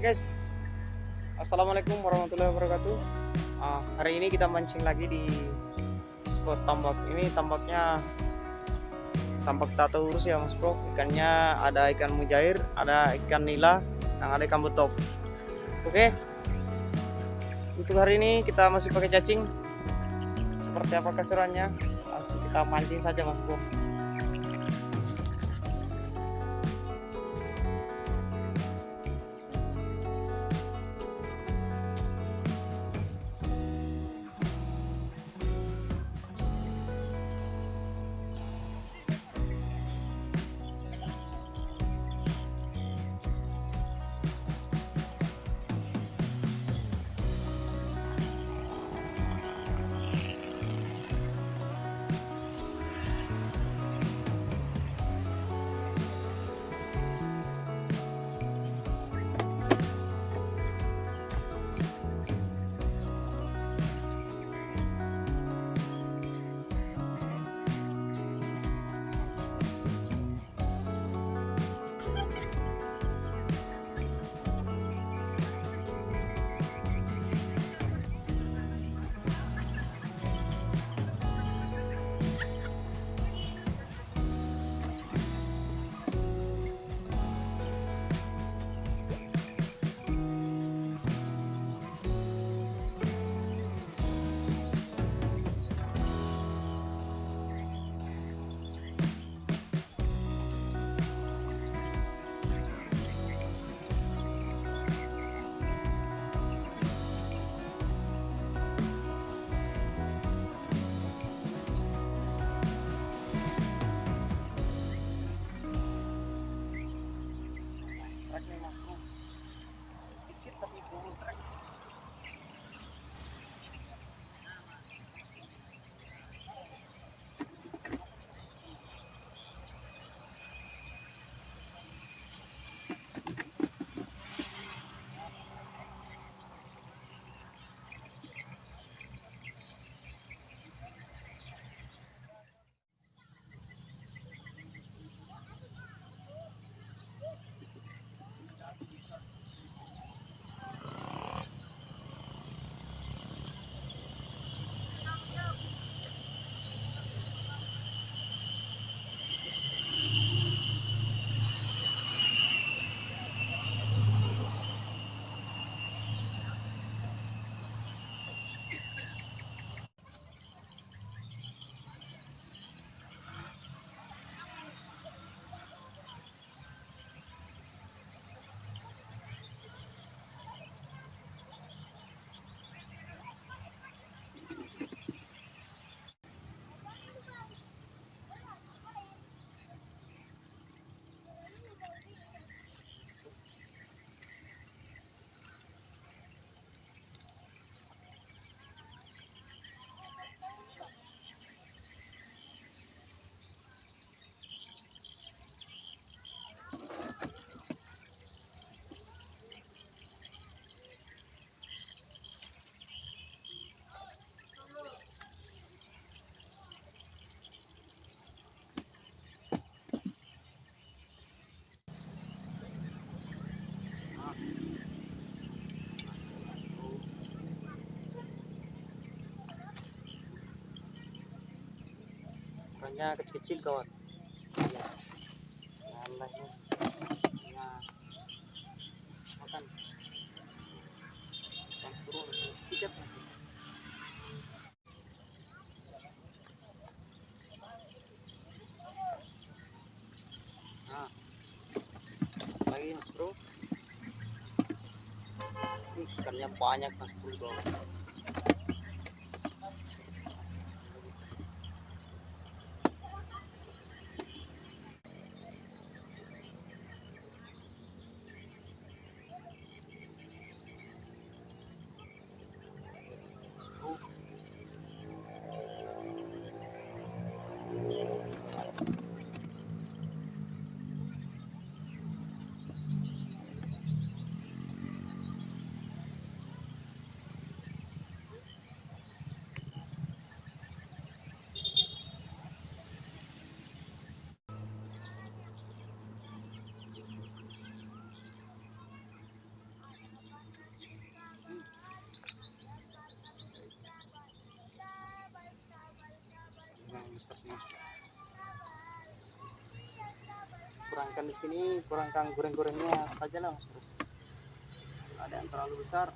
guys, assalamualaikum warahmatullahi wabarakatuh. Hari ini kita mancing lagi di spot tambak. Ini tambaknya tambak taurus ya mas bro. Ikannya ada ikan mujair, ada ikan nila, dan ada ikan betok. Oke, untuk hari ini kita masih pakai cacing. Seperti apa keseruannya? Langsung kita mancing saja mas bro. Ikannya kecil-kecil kawan. Yalah ini. Nah, makan. Ikan turun, sikat. Nah, lagi mas bro. Ikannya banyak mas bro. Sedangkan di sini kurangkan goreng-gorengnya saja lah, Mas Bro. Ada yang terlalu besar.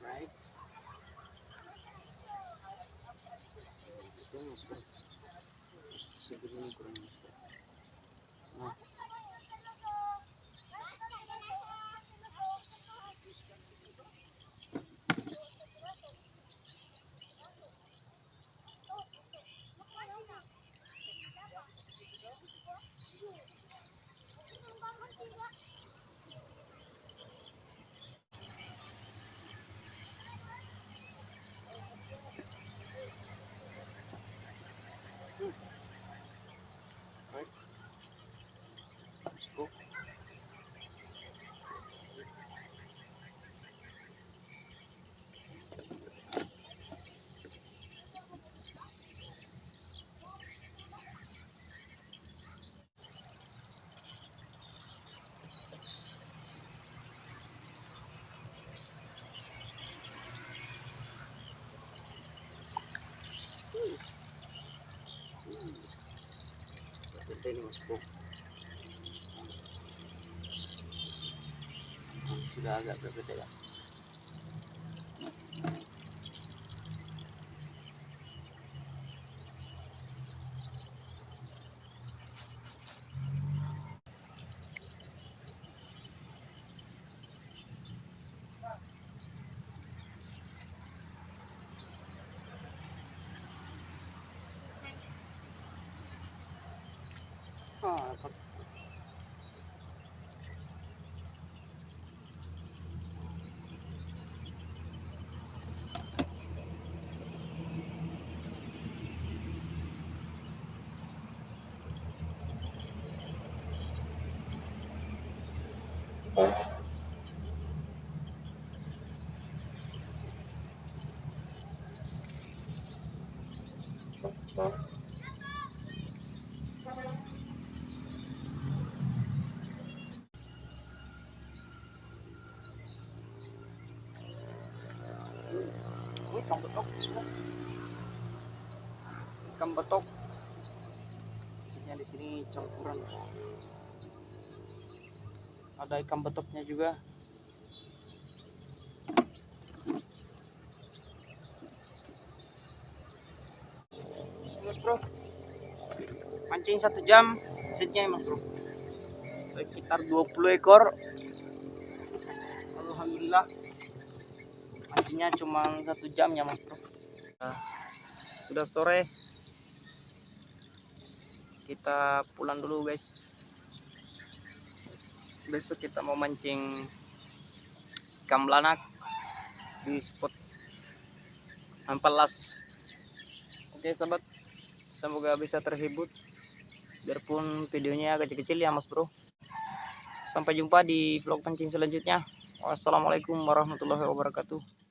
Baik. Ini Mas Bro. Segini kurang. Nah, baik. Mas Bro. Gede ini Mas Bro. Sudah agak berbeda ya. Dapat. Ikan betok semua. Ikan betok. Ini di sini campuran. Ada ikan betoknya juga. Mas Bro, mancing 1 jam setnya Mas Bro, sekitar 20 ekor. Alhamdulillah mancingnya cuma 1 jam ya Mas Bro. Nah, sudah sore, kita pulang dulu guys. Besok kita mau mancing ikan belanak di spot Ampalas. Oke sobat, semoga bisa terhibur biarpun videonya kecil-kecil ya Mas Bro. Sampai jumpa di vlog pancing selanjutnya. Wassalamualaikum warahmatullahi wabarakatuh.